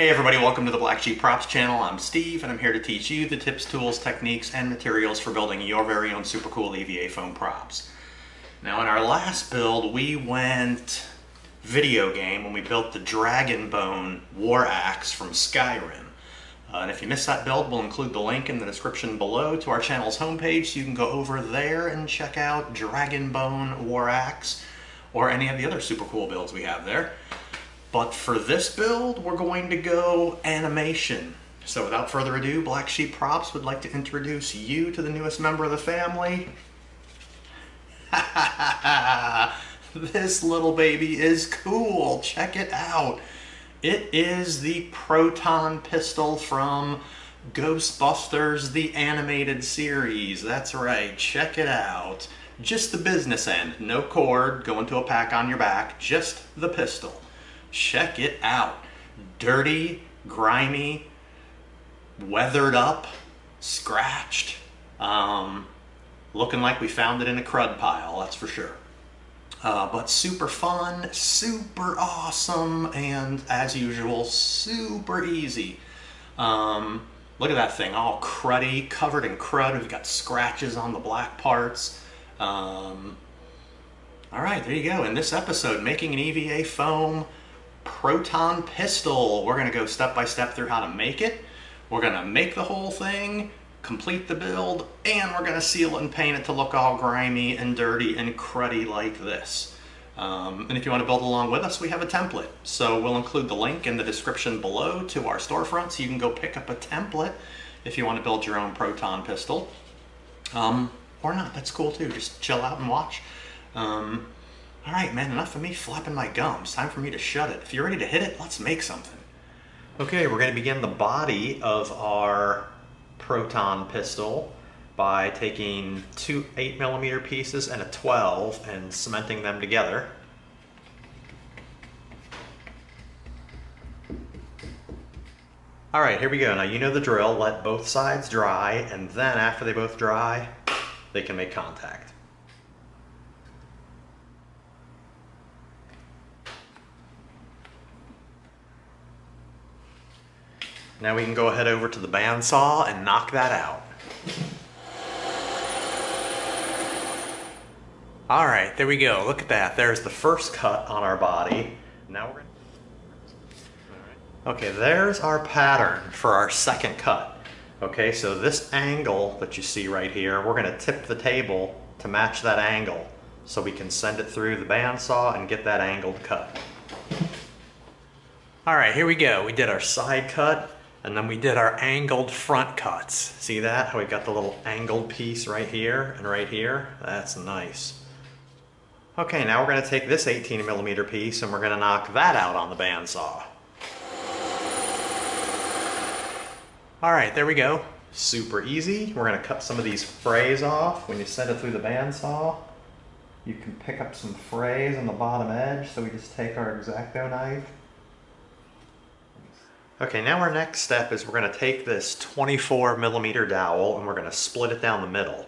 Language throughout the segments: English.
Hey everybody, welcome to the Black Sheep Props channel. I'm Steve and I'm here to teach you the tips, tools, techniques, and materials for building your very own super cool EVA foam props. Now in our last build we went video game when we built the Dragon Bone War Axe from Skyrim. And if you missed that build, we'll include the link in the description below to our channel's homepage so you can go over there and check out Dragon Bone War Axe or any of the other super cool builds we have there. But for this build, we're going to go animation. So without further ado, Black Sheep Props would like to introduce you to the newest member of the family. This little baby is cool. Check it out. It is the proton pistol from Ghostbusters, the animated series. That's right, check it out. Just the business end, no cord going to a pack on your back, just the pistol. Check it out. Dirty, grimy, weathered up, scratched. Looking like we found it in a crud pile, that's for sure. But super fun, super awesome, and as usual, super easy. Look at that thing, all cruddy, covered in crud. We've got scratches on the black parts. All right, there you go. In this episode, making an EVA foam proton pistol. We're going to go step by step through how to make it. We're going to make the whole thing, complete the build, and we're going to seal it and paint it to look all grimy and dirty and cruddy like this. And if you want to build along with us, we have a template. So we'll include the link in the description below to our storefront so you can go pick up a template if you want to build your own proton pistol. Or not, that's cool too. Just chill out and watch. All right, man, enough of me flapping my gums. Time for me to shut it. If you're ready to hit it, let's make something. Okay, we're going to begin the body of our proton pistol by taking two 8mm pieces and a 12 and cementing them together. All right, here we go. Now you know the drill. Let both sides dry, and then after they both dry, they can make contact. Now we can go ahead over to the bandsaw and knock that out. All right, there we go. Look at that. There's the first cut on our body. Now we're gonna... Okay, there's our pattern for our second cut. Okay, so this angle that you see right here, we're gonna tip the table to match that angle so we can send it through the bandsaw and get that angled cut. All right, here we go. We did our side cut. And then we did our angled front cuts. See that? How we got the little angled piece right here and right here? That's nice. Okay, now we're going to take this 18mm piece and we're going to knock that out on the bandsaw. Alright, there we go. Super easy. We're going to cut some of these frays off. When you send it through the bandsaw, you can pick up some frays on the bottom edge. So we just take our X-Acto knife. Okay, now our next step is we're going to take this 24mm dowel and we're going to split it down the middle.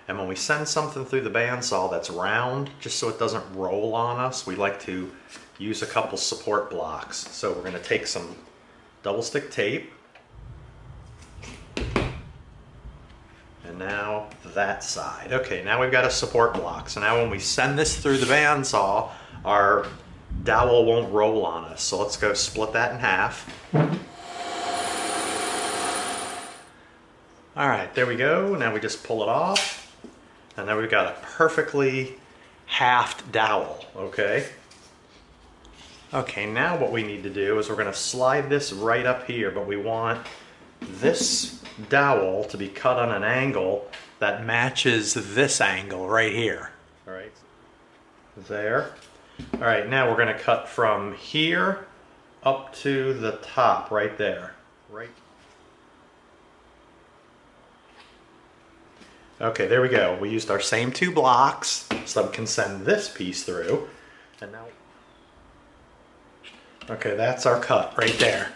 And when we send something through the bandsaw that's round, just so it doesn't roll on us, we like to use a couple support blocks. So we're going to take some double stick tape. And now that side. Okay, now we've got a support block. So now when we send this through the bandsaw, our dowel won't roll on us. So let's go split that in half. All right, there we go. Now we just pull it off. And then we've got a perfectly halved dowel, okay? Okay, now what we need to do is we're gonna slide this right up here, but we want this dowel to be cut on an angle that matches this angle right here. All right, there. All right, now we're gonna cut from here up to the top right there. Right. Okay, there we go. We used our same two blocks so we can send this piece through. And now, okay, that's our cut right there.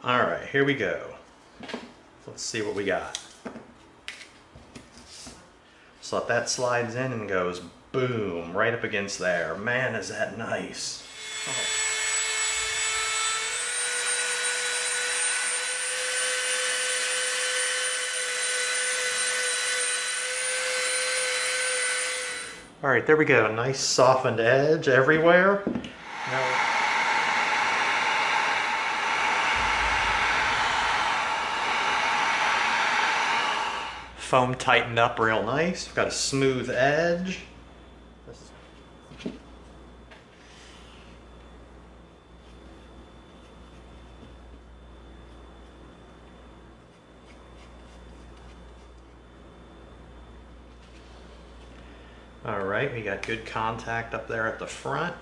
All right, here we go. Let's see what we got. So that slides in and goes boom, right up against there. Man, is that nice. All right, there we go. Nice softened edge everywhere. Now, foam tightened up real nice. We've got a smooth edge. All right, we got good contact up there at the front.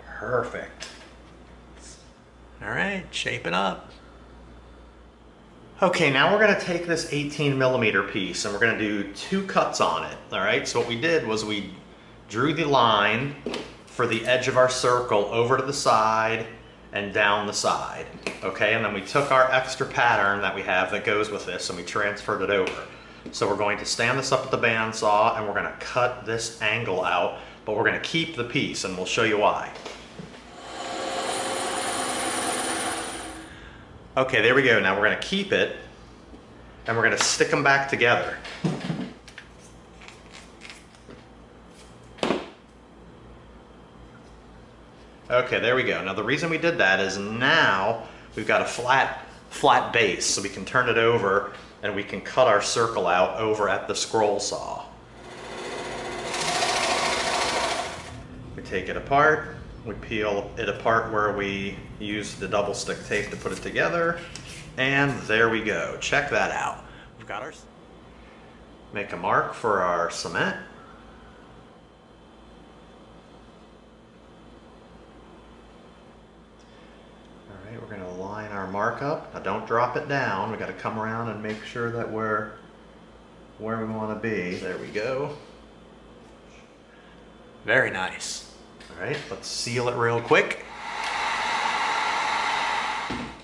Perfect. All right, shaping up. Okay, now we're gonna take this 18mm piece and we're gonna do 2 cuts on it. All right, so what we did was we drew the line for the edge of our circle over to the side and down the side. Okay, and then we took our extra pattern that we have that goes with this and we transferred it over. So we're going to stand this up at the bandsaw and we're gonna cut this angle out, but we're gonna keep the piece and we'll show you why. Okay, there we go. Now we're gonna keep it and we're gonna stick them back together. Okay, there we go. Now the reason we did that is now we've got a flat base, so we can turn it over and we can cut our circle out over at the scroll saw. We take it apart, we peel it apart where we use the double stick tape to put it together, and there we go. Check that out. We've got our... Make a mark for our cement. We're going to line our mark up. Now don't drop it down. We got to come around and make sure that we're where we want to be. There we go. Very nice. All right, let's seal it real quick.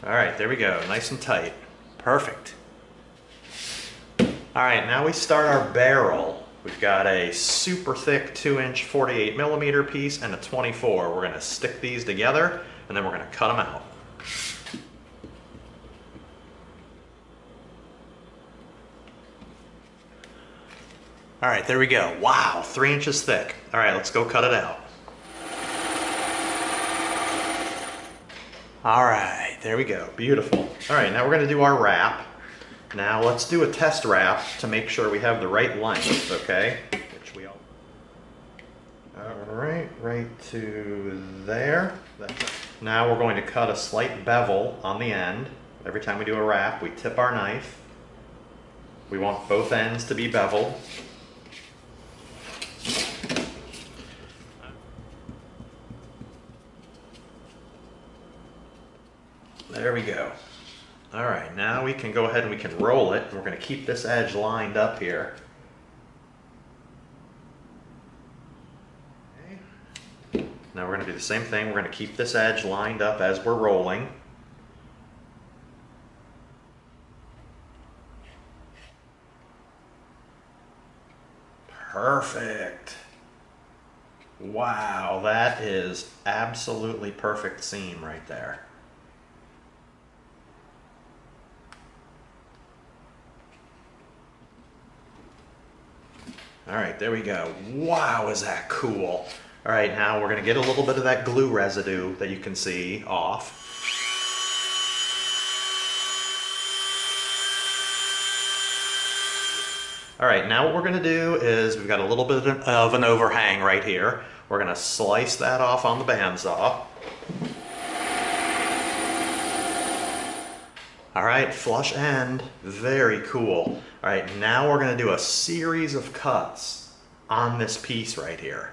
All right, there we go. Nice and tight. Perfect. All right, now we start our barrel. We've got a super thick 2-inch 48mm piece and a 24. We're going to stick these together and then we're going to cut them out. All right, there we go. Wow, 3 inches thick. All right, let's go cut it out. All right, there we go. Beautiful. All right, now we're going to do our wrap. Now let's do a test wrap to make sure we have the right length, okay? Which we all... All right to there. Now we're going to cut a slight bevel on the end. Every time we do a wrap, we tip our knife. We want both ends to be beveled. There we go. All right, now we can go ahead and we can roll it. And we're going to keep this edge lined up here. Okay. Now we're going to do the same thing. We're going to keep this edge lined up as we're rolling. Perfect. Wow, that is absolutely perfect seam right there. All right, there we go. Wow, is that cool. All right, now we're gonna get a little bit of that glue residue that you can see off. All right, now what we're gonna do is we've got a little bit of an overhang right here. We're gonna slice that off on the bandsaw. All right, flush end, very cool. All right, now we're gonna do a series of cuts on this piece right here.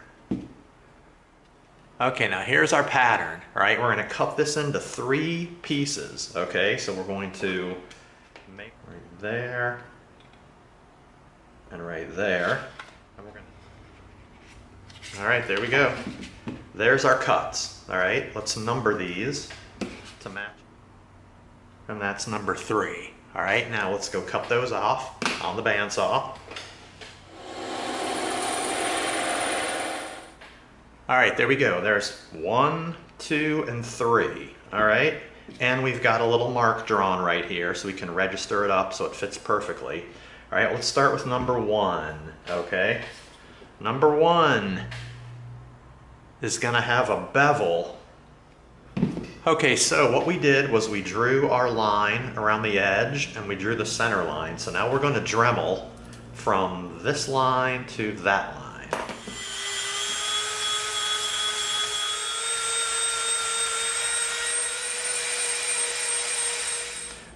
Okay, now here's our pattern. All right, we're gonna cut this into 3 pieces, okay? So we're going to make right there and right there. And we're gonna... All right, there we go. There's our cuts. All right, let's number these to match. And that's number 3. All right, now let's go cut those off on the bandsaw. All right, there we go. There's 1, 2, and 3. All right, and we've got a little mark drawn right here so we can register it up so it fits perfectly. All right, let's start with number 1, okay? Number 1 is gonna have a bevel. Okay, so what we did was we drew our line around the edge and we drew the center line. So now we're gonna Dremel from this line to that line.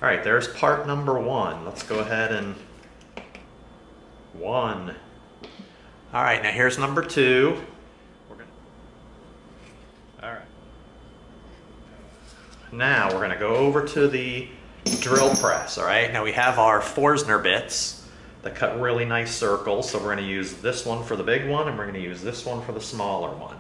All right, there's part number 1. Let's go ahead and 1. All right, now here's number 2. All right. Now we're gonna go over to the drill press, all right? Now we have our Forstner bits that cut really nice circles, so we're gonna use this one for the big one, and we're gonna use this one for the smaller one.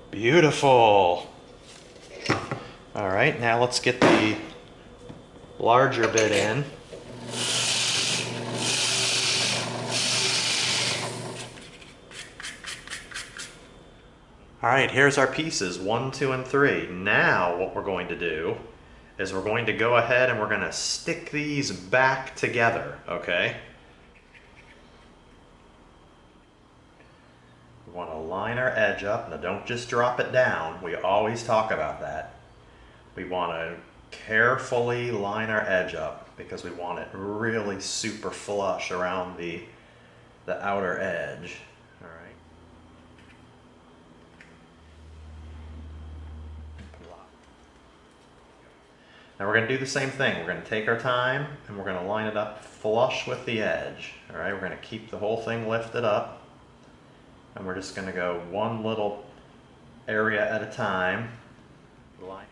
Beautiful. All right, now let's get the larger bit in. All right, here's our pieces, 1, 2, and 3. Now what we're going to do is we're going to go ahead and we're going to stick these back together, okay? We want to line our edge up. Now don't just drop it down. We always talk about that. We want to carefully line our edge up because we want it really super flush around the outer edge. All right. Now we're going to do the same thing. We're going to take our time and we're going to line it up flush with the edge. All right, we're going to keep the whole thing lifted up and we're just going to go one little area at a time. Line.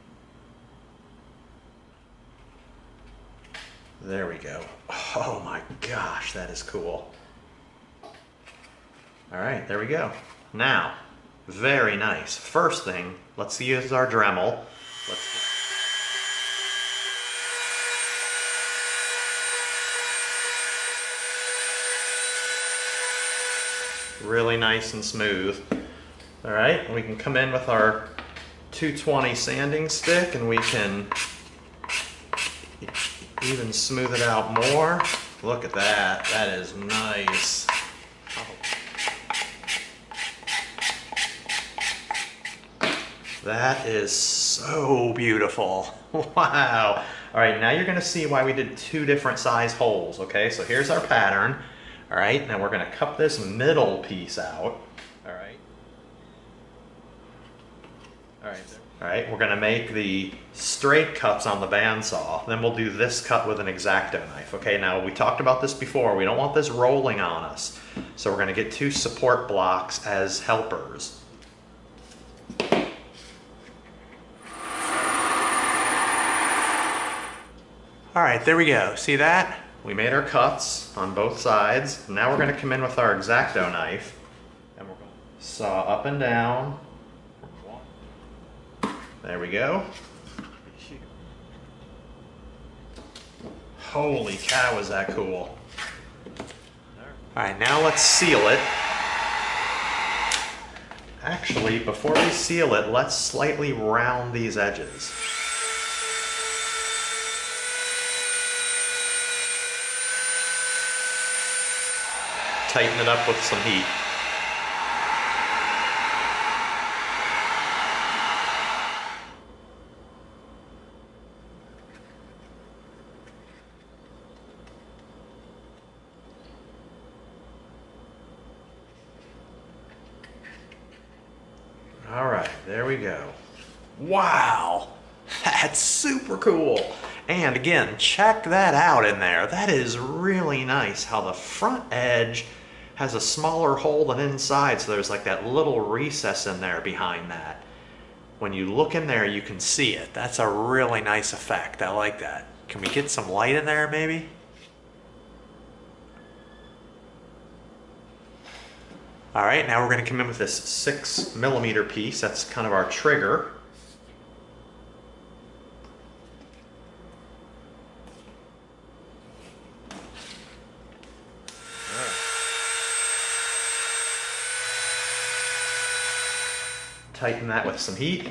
There we go. Oh my gosh, that is cool. All right, there we go. Now, very nice. First thing, let's use our Dremel. Really nice and smooth. All right, we can come in with our 220 sanding stick and we can even smooth it out more. Look at that, that is nice. That is so beautiful. Wow. All right, now you're gonna see why we did 2 different size holes, okay? So here's our pattern. All right, now we're gonna cut this middle piece out. All right. All right. All right, we're gonna make the straight cuts on the bandsaw. Then we'll do this cut with an X-Acto knife. Okay, now we talked about this before. We don't want this rolling on us. So we're gonna get 2 support blocks as helpers. All right, there we go. See that? We made our cuts on both sides. Now we're gonna come in with our X-Acto knife and we're gonna saw up and down. There we go. Holy cow, is that cool. All right, now let's seal it. Actually, before we seal it, let's slightly round these edges. Tighten it up with some heat. All right, there we go. Wow, that's super cool. And again, check that out in there. That is really nice how the front edge has a smaller hole than inside, so there's like that little recess in there behind that. When you look in there, you can see it. That's a really nice effect. I like that. Can we get some light in there maybe? All right, now we're gonna come in with this 6mm piece. That's kind of our trigger. Tighten that with some heat.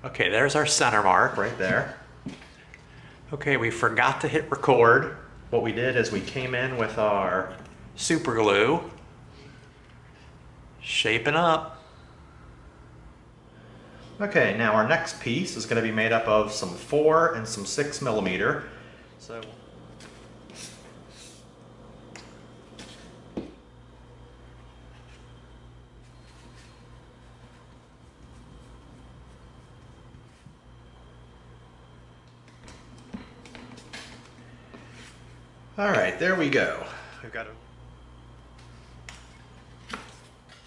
Okay, there's our center mark right there. Okay, we forgot to hit record. What we did is we came in with our super glue, shaping up. Okay, now our next piece is going to be made up of some 4 and some 6mm. So all right, there we go. We've got a...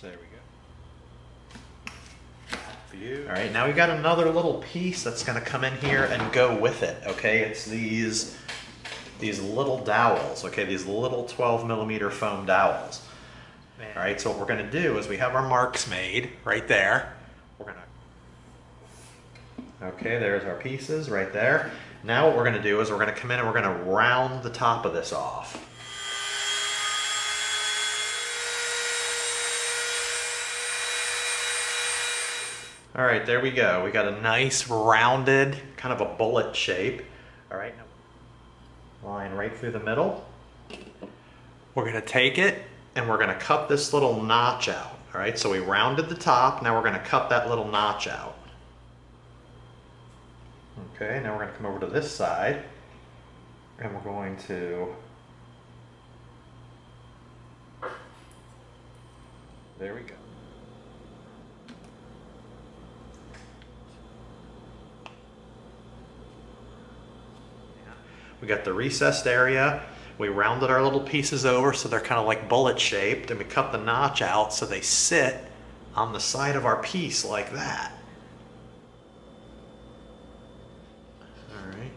There we go. For you. All right, now we've got another little piece that's going to come in here and go with it. Okay, it's these little dowels. Okay, these little 12mm foam dowels. All right, so what we're going to do is we have our marks made right there. We're going to... Okay, there's our pieces right there. Now what we're going to do is we're going to come in and we're going to round the top of this off. All right, there we go. We got a nice rounded, kind of a bullet shape. All right, now line right through the middle. We're going to take it and we're going to cut this little notch out. All right, so we rounded the top. Now we're going to cut that little notch out. Okay, now we're going to come over to this side and we're going to, there we go. We got the recessed area. We rounded our little pieces over so they're kind of like bullet shaped, and we cut the notch out so they sit on the side of our piece like that.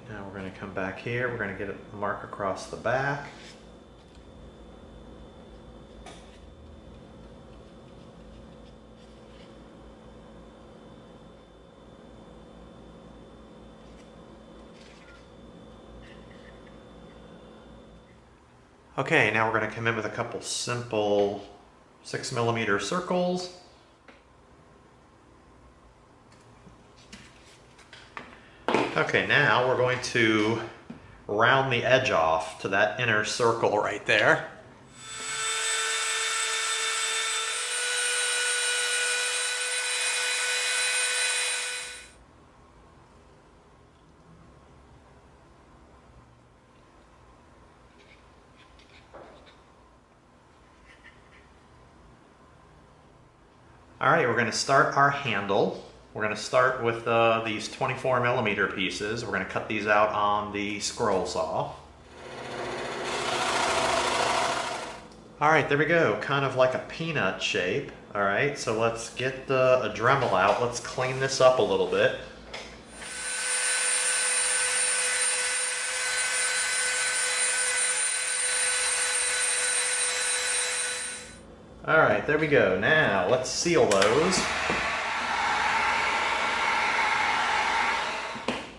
Now we're going to come back here, we're going to get a mark across the back. Okay, now we're going to come in with a couple simple 6mm circles. Okay, now we're going to round the edge off to that inner circle right there. All right, we're going to start our handle. We're going to start with these 24mm pieces. We're going to cut these out on the scroll saw. All right, there we go. Kind of like a peanut shape. All right, so let's get a Dremel out. Let's clean this up a little bit. All right, there we go. Now let's seal those.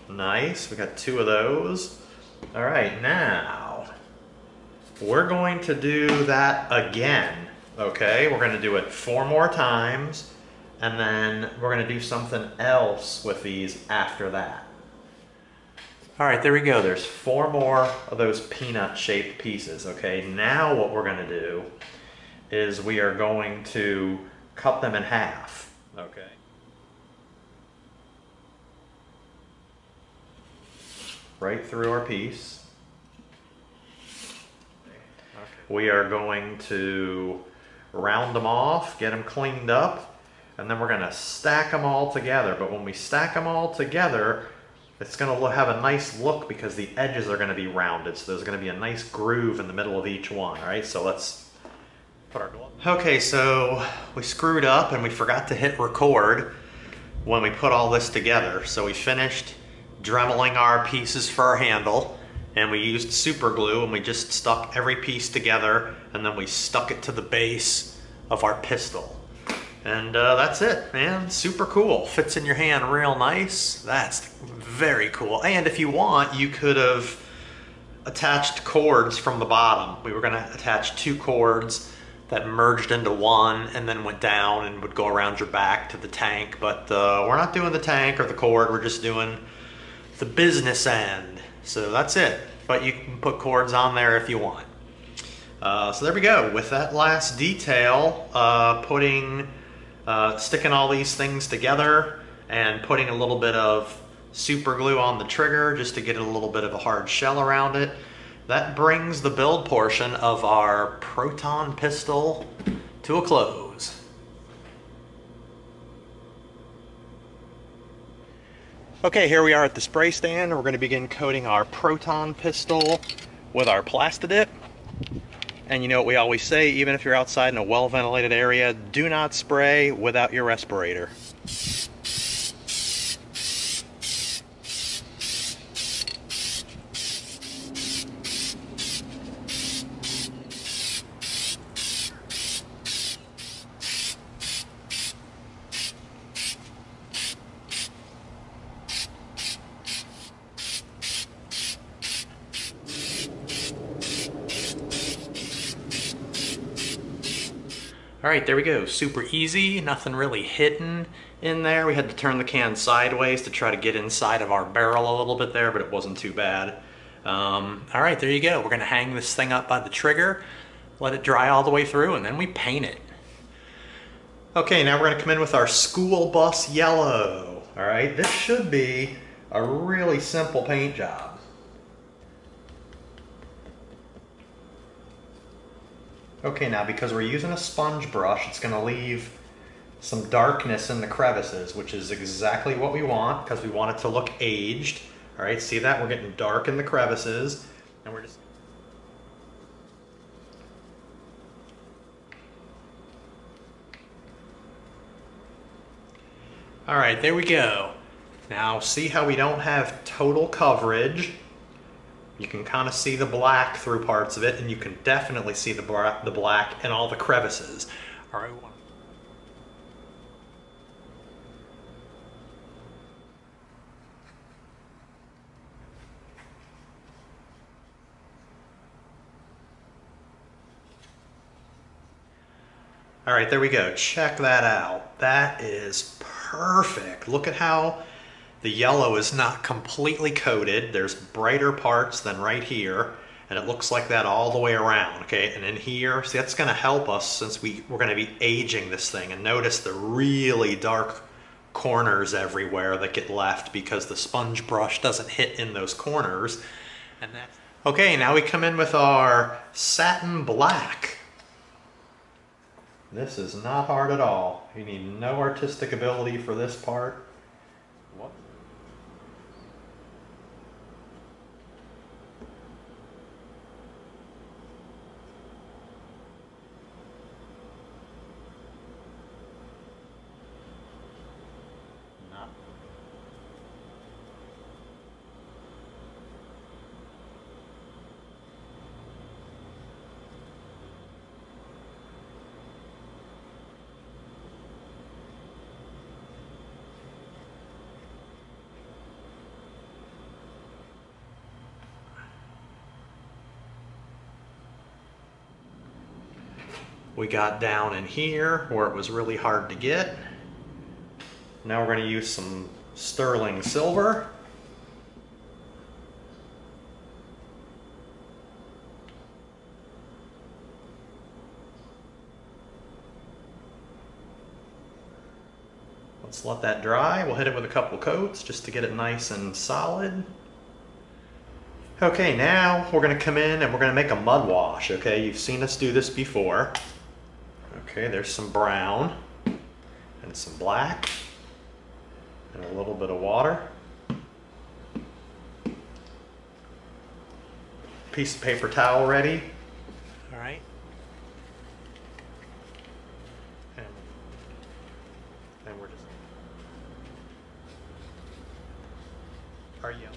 Nice, we got 2 of those. All right, now we're going to do that again, okay? We're going to do it 4 more times, and then we're going to do something else with these after that. All right, there we go. There's 4 more of those peanut-shaped pieces, okay? Now what we're going to do is we are going to cut them in half, okay? Right through our piece. Okay. We are going to round them off, get them cleaned up, and then we're going to stack them all together. But when we stack them all together, it's going to have a nice look because the edges are going to be rounded. So there's going to be a nice groove in the middle of each one. All right, so let's put our glove. Okay, so we screwed up and we forgot to hit record when we put all this together. So we finished dremeling our pieces for our handle, and we used super glue and we just stuck every piece together, and then we stuck it to the base of our pistol. And that's it, man. Super cool. Fits in your hand real nice. That's very cool. And if you want, you could have attached cords from the bottom. We were going to attach 2 cords that merged into one and then went down and would go around your back to the tank, but we're not doing the tank or the cord, we're just doing the business end. So that's it, but you can put cords on there if you want. So there we go. With that last detail, sticking all these things together and putting a little bit of super glue on the trigger just to get a little bit of a hard shell around it, that brings the build portion of our proton pistol to a close. Okay, here we are at the spray stand. We're going to begin coating our proton pistol with our Plastidip. And you know what we always say, even if you're outside in a well-ventilated area, do not spray without your respirator. All right, there we go. Super easy, nothing really hidden in there. We had to turn the can sideways to try to get inside of our barrel a little bit there, but it wasn't too bad. All right, there you go. We're gonna hang this thing up by the trigger, let it dry all the way through, and then we paint it. Okay, now we're gonna come in with our school bus yellow. All right, this should be a really simple paint job. Okay, now because we're using a sponge brush, it's going to leave some darkness in the crevices, which is exactly what we want because we want it to look aged. All right, see that? We're getting dark in the crevices, and we're just... All right, there we go. Now see how we don't have total coverage? You can kind of see the black through parts of it, and you can definitely see the black in all the crevices. All right. All right, there we go. Check that out. That is perfect. Look at how the yellow is not completely coated. There's brighter parts than right here, and it looks like that all the way around, okay? And in here, see, that's gonna help us since we're gonna be aging this thing. And notice the really dark corners everywhere that get left because the sponge brush doesn't hit in those corners. And that's... Okay, now we come in with our satin black. This is not hard at all. You need no artistic ability for this part. What? We got down in here where it was really hard to get. Now we're going to use some sterling silver. Let's let that dry. We'll hit it with a couple coats just to get it nice and solid. Okay, now we're going to come in and we're going to make a mud wash. Okay, you've seen us do this before. Okay, there's some brown and some black and a little bit of water. Piece of paper towel ready. All right. And we're just... Are you?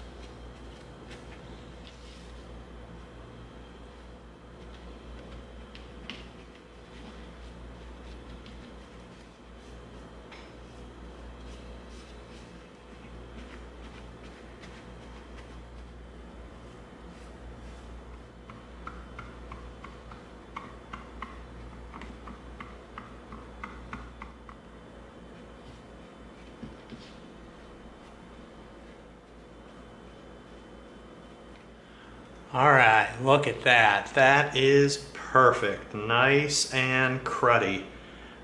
All right, look at that. That is perfect. Nice and cruddy.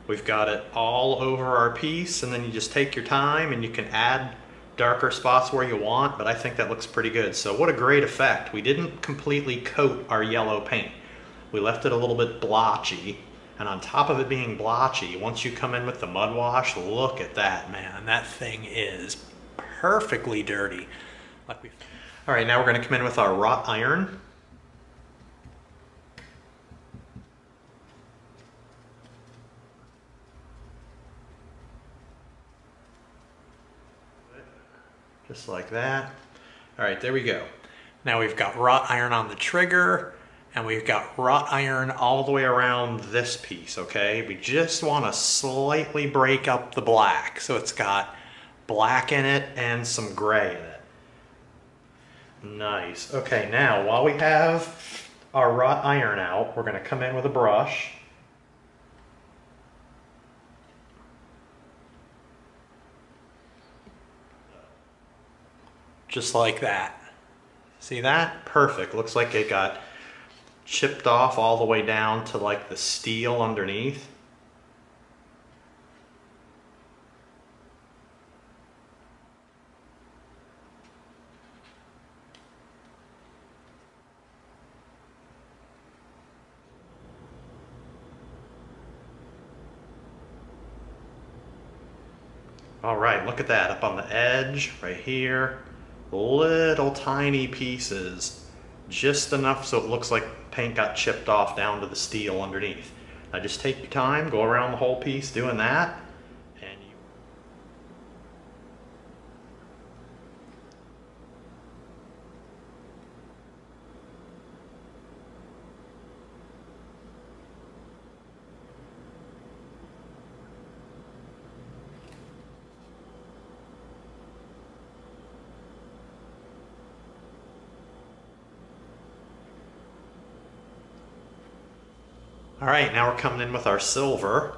We've got it all over our piece, and then you just take your time and you can add darker spots where you want, but I think that looks pretty good. So what a great effect. We didn't completely coat our yellow paint. We left it a little bit blotchy, and on top of it being blotchy, once you come in with the mud wash, look at that, man. That thing is perfectly dirty. All right, now we're going to come in with our wrought iron. Just like that. All right, there we go. Now we've got wrought iron on the trigger, and we've got wrought iron all the way around this piece, okay? We just want to slightly break up the black, so it's got black in it and some gray in it. Nice. Okay, now while we have our wrought iron out, we're going to come in with a brush. Just like that. See that? Perfect. Looks like it got chipped off all the way down to like the steel underneath. All right, look at that, up on the edge, right here. Little tiny pieces, just enough so it looks like paint got chipped off down to the steel underneath. Now just take your time, go around the whole piece doing that, and you... All right, now we're coming in with our silver.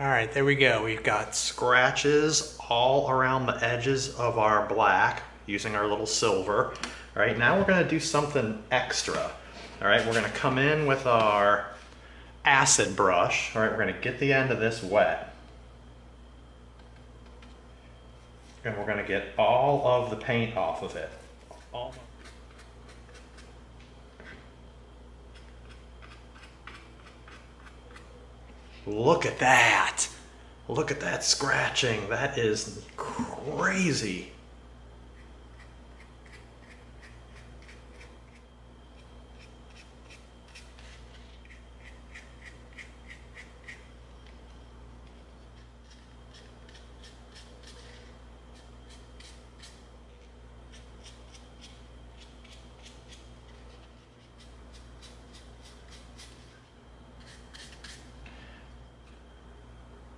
All right, there we go. We've got scratches all around the edges of our black using our little silver. All right, now we're gonna do something extra. All right, we're gonna come in with our acid brush. All right, we're gonna get the end of this wet. And we're gonna get all of the paint off of it. Look at that. Look at that scratching. That is crazy.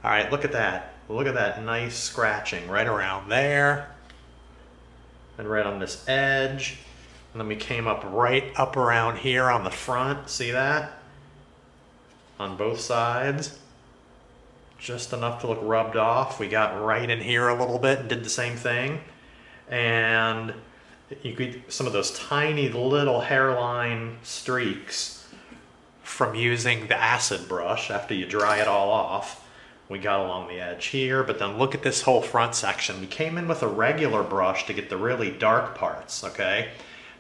All right, look at that. Look at that nice scratching right around there and right on this edge. And then we came up right up around here on the front. See that? On both sides. Just enough to look rubbed off. We got right in here a little bit and did the same thing. And you could some of those tiny little hairline streaks from using the acid brush after you dry it all off. We got along the edge here, but then look at this whole front section. We came in with a regular brush to get the really dark parts, okay?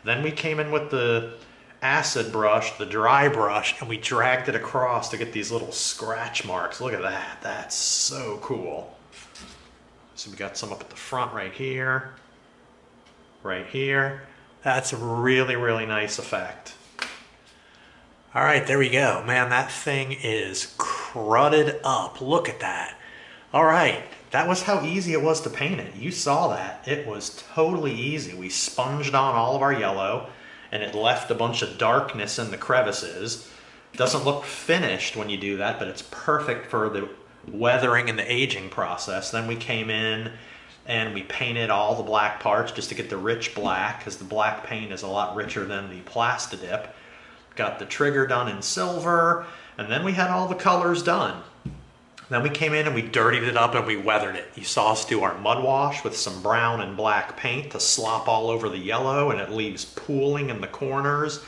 Then we came in with the acid brush, the dry brush, and we dragged it across to get these little scratch marks. Look at that, that's so cool. So we got some up at the front right here, right here. That's a really, really nice effect. All right, there we go. Man, that thing is crudded up. Look at that. All right, that was how easy it was to paint it. You saw that. It was totally easy. We sponged on all of our yellow, and it left a bunch of darkness in the crevices. It doesn't look finished when you do that, but it's perfect for the weathering and the aging process. Then we came in and we painted all the black parts just to get the rich black, because the black paint is a lot richer than the Plastidip. Got the trigger done in silver, and then we had all the colors done. Then we came in and we dirtied it up and we weathered it. You saw us do our mud wash with some brown and black paint to slop all over the yellow, and it leaves pooling in the corners.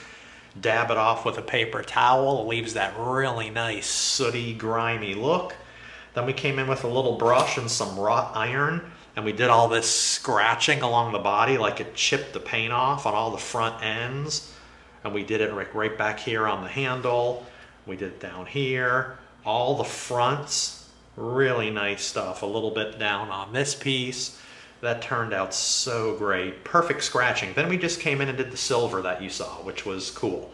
Dab it off with a paper towel. It leaves that really nice sooty, grimy look. Then we came in with a little brush and some wrought iron, and we did all this scratching along the body like it chipped the paint off on all the front ends. And we did it right back here on the handle. We did it down here. All the fronts, really nice stuff. A little bit down on this piece. That turned out so great. Perfect scratching. Then we just came in and did the silver that you saw, which was cool.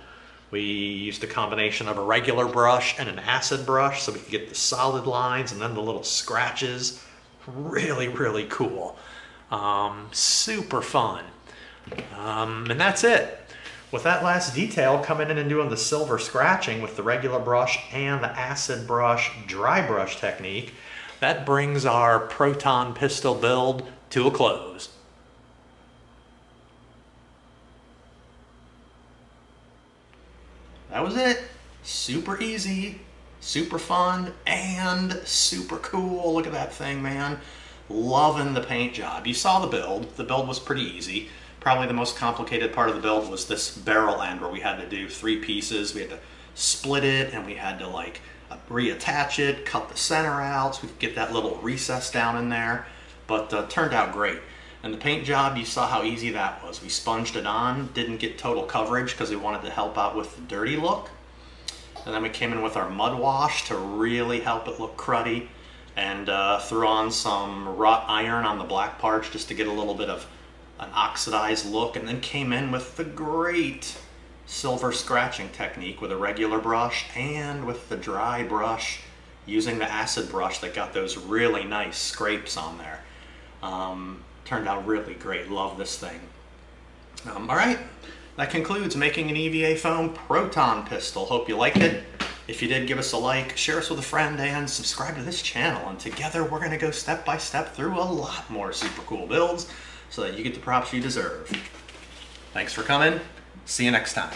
We used a combination of a regular brush and an acid brush so we could get the solid lines and then the little scratches. Really, really cool. Super fun. And that's it. With that last detail, coming in and doing the silver scratching with the regular brush and the acid brush dry brush technique, that brings our Proton pistol build to a close. That was it. Super easy, super fun, and super cool. Look at that thing, man. Loving the paint job. You saw the build. The build was pretty easy. Probably the most complicated part of the build was this barrel end where we had to do 3 pieces. We had to split it, and we had to like reattach it, cut the center out so we could get that little recess down in there. But turned out great. And the paint job, you saw how easy that was. We sponged it on, didn't get total coverage because we wanted to help out with the dirty look. And then we came in with our mud wash to really help it look cruddy, and threw on some wrought iron on the black parts just to get a little bit of an oxidized look, and then came in with the great silver scratching technique with a regular brush and with the dry brush using the acid brush that got those really nice scrapes on there. Turned out really great. Love this thing. All right, that concludes making an EVA foam Proton pistol. Hope you liked it. If you did, give us a like, share us with a friend, and subscribe to this channel. And together we're going to go step by step through a lot more super cool builds so that you get the props you deserve. Thanks for coming. See you next time.